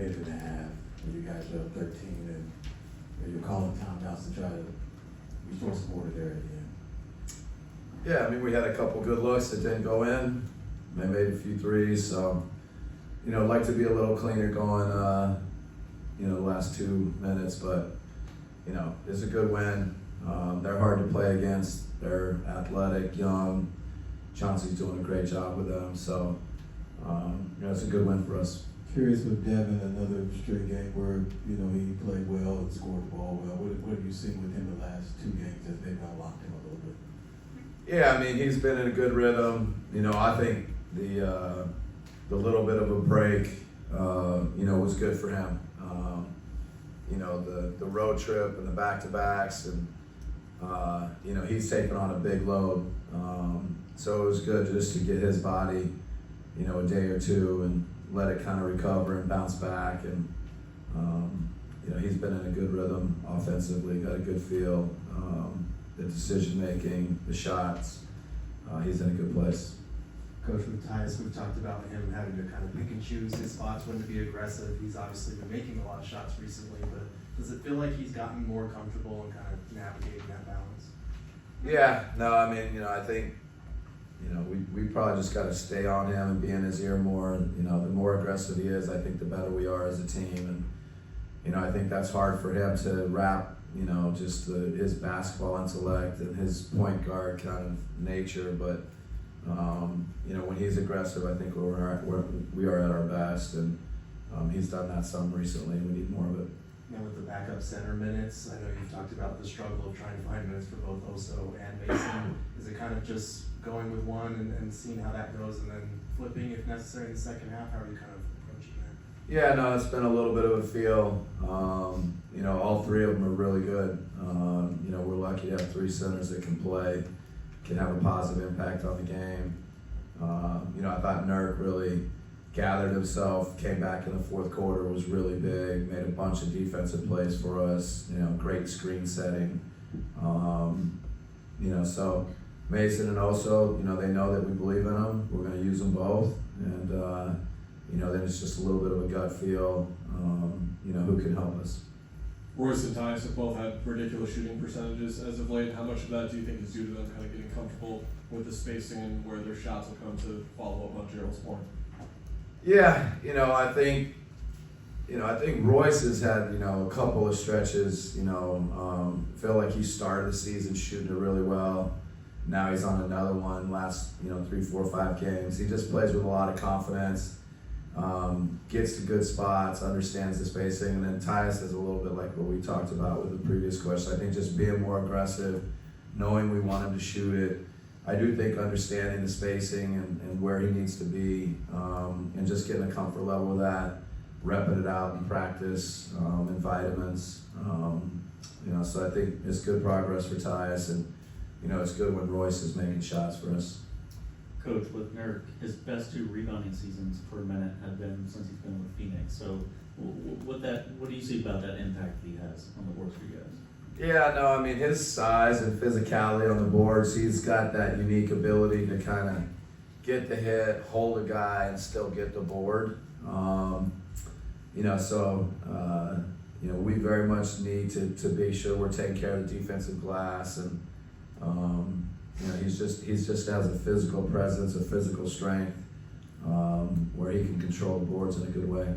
minute and a half, and you guys are up 13, and you're calling timeouts to try to restore some order there at the end. Yeah, I mean, we had a couple good looks that didn't go in. They made a few threes, so, like to be a little cleaner going, the last 2 minutes, but, it's a good win. They're hard to play against. They're athletic, young. Chauncey's doing a great job with them, so, it's a good win for us. Curious with Devin, another straight game where, he played well and scored the ball well. What have you seen with him the last 2 games that they've unlocked him a little bit? Yeah, I mean, he's been in a good rhythm. I think the little bit of a break, was good for him. The road trip and the back-to-backs, and, he's taken on a big load. So it was good just to get his body, a day or two and let it kind of recover and bounce back. And, he's been in a good rhythm offensively, got a good feel. The decision-making, the shots, he's in a good place. Coach, with Tyus, we've talked about him having to kind of pick and choose his spots when to be aggressive. He's obviously been making a lot of shots recently, but does it feel like he's gotten more comfortable in kind of navigating that balance? Yeah, no, I mean, I think, we probably just got to stay on him and be in his ear more. The more aggressive he is, I think the better we are as a team. And, I think that's hard for him to wrap, just his basketball intellect and his point guard kind of nature. But, when he's aggressive, I think we are at our best. And he's done that some recently. We need more of it. Now with the backup center minutes, I know you've talked about the struggle of trying to find minutes for both Oso and Mason. Is it kind of just going with one and seeing how that goes and then flipping if necessary in the second half? How are you kind of approaching that? Yeah, no, it's been a little bit of a feel. All 3 of them are really good. We're lucky to have 3 centers that can play, can have a positive impact on the game. I thought Nurk really gathered himself, came back in the fourth quarter, was really big, made a bunch of defensive plays for us, great screen setting. So Mason and Oso, they know that we believe in them. We're going to use them both. And, then it's just a little bit of a gut feel, who can help us. Royce and Tyus have both had ridiculous shooting percentages as of late. How much of that do you think is due to them kind of getting comfortable with the spacing and where their shots will come to follow up on Gerald's point? Yeah, I think Royce has had, a couple of stretches, feel like he started the season shooting it really well. Now he's on another one, last, 3, 4, 5 games. He just plays with a lot of confidence, gets to good spots, understands the spacing, and then Tyus is a little bit like what we talked about with the previous question. I think just being more aggressive, knowing we want him to shoot it. I do think understanding the spacing and where he needs to be, and just getting a comfort level with that, repping it out in practice, in vitamins. So I think it's good progress for Tyus, and it's good when Royce is making shots for us. Coach, with Nurk, his best 2 rebounding seasons per minute have been since he's been with Phoenix. So, what do you see about that impact he has on the boards for you guys? Yeah, no, I mean, his size and physicality on the boards, he's got that unique ability to kind of get the hit, hold a guy, and still get the board. We very much need to be sure we're taking care of the defensive glass, and he's just has a physical presence, a physical strength, where he can control the boards in a good way.